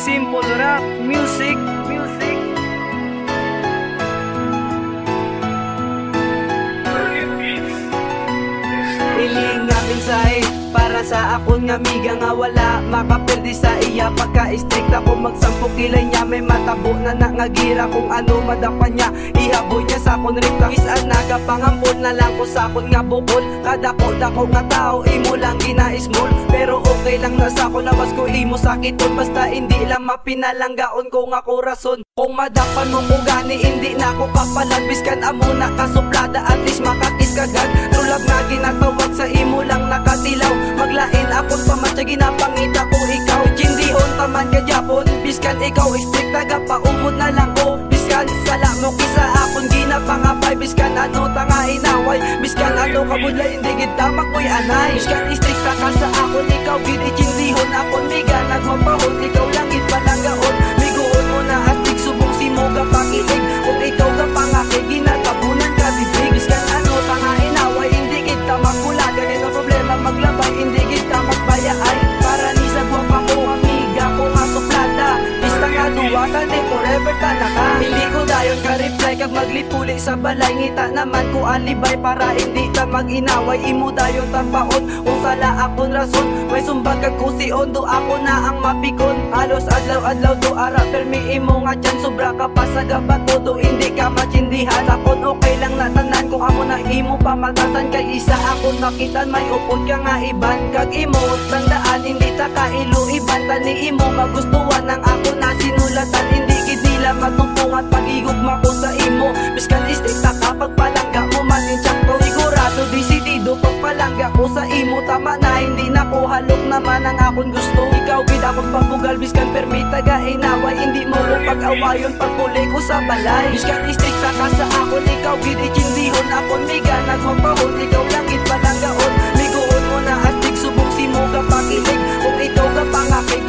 Simple rap, music. Iling nga mensahe para sa akong amiga nga wala makapirdi sa iya pagka-strict ako magsampo kilay niya may matabo na nangagira kung ano madapan niya ihaboy niya sa akong rip kakisan nagapangambol na lang ko sa akong nga bukol kadako-dako nga tao imo lang gina-small pero okay lang na sa akong labas ko imo sakiton basta hindi lang mapinalanggaon ko nga rason kung madapan mo ko gani hindi na ako kapalabis kan amo na kasuplada at least makakis kagad tulad nga ginatawag sa imo lang nakatilaw maglain akong pamatya ginapangita ko ikaw Jindihon taman ka Japon biskan ikaw strict tagapaumod na lang ko biskan sala mo kisa akong ginapangapay biskan ano tanga inaway biskan ano kabudlay hindi kita makoy anay biskan strict ka sa akon ikaw gid Jindihon akon miga nagmapahon ikaw langit palanggaon miguon mo na astig subong simo ka pakilig kung ikaw ka pangakig ginatabunan ka bibig biskan ano tanga inaway hindi kita magkula ganito problema maglabay hindi kita magbayay para ni sa guwapa ko amiga ko nga suplada bista nga duwatan di forever ka na ka hindi ko dayon ka reply kag maglipuli sa balay ngita naman ko alibay para hindi ta mag-inaway imo dayon tampaon kung sala akon rason may sumbagag ko si Ondo ako na ang mapikon halos adlaw-adlaw do ara permi imo nga dyan sobra ka pa sa gabato do hindi ka machindihan akon okay lang na tanan kung amo na imo pamatasan kay isa akon nakitan may upod ka nga iban kag imo tandaan hindi ta kailo iban tani imo magustuhan ang ako na sinulatan hindi gid nila matumpong at pagigugma ko sa imo biskan istikta kapag palangga mo man insakto sigurado desidido pagpalangga ko sa imo tama na hindi na ko halok naman ang akon gusto ikaw gid akong pabugal biskan permita ga inaway hindi mo ko pag-awayon pagpuli ko sa balay biskan istrikta ka sa akon ikaw gid Jindihon akon miga nagmapahon ikaw langit palanggaon miguon mo na astig subong simo ka pakilig kung ikaw ka pangakig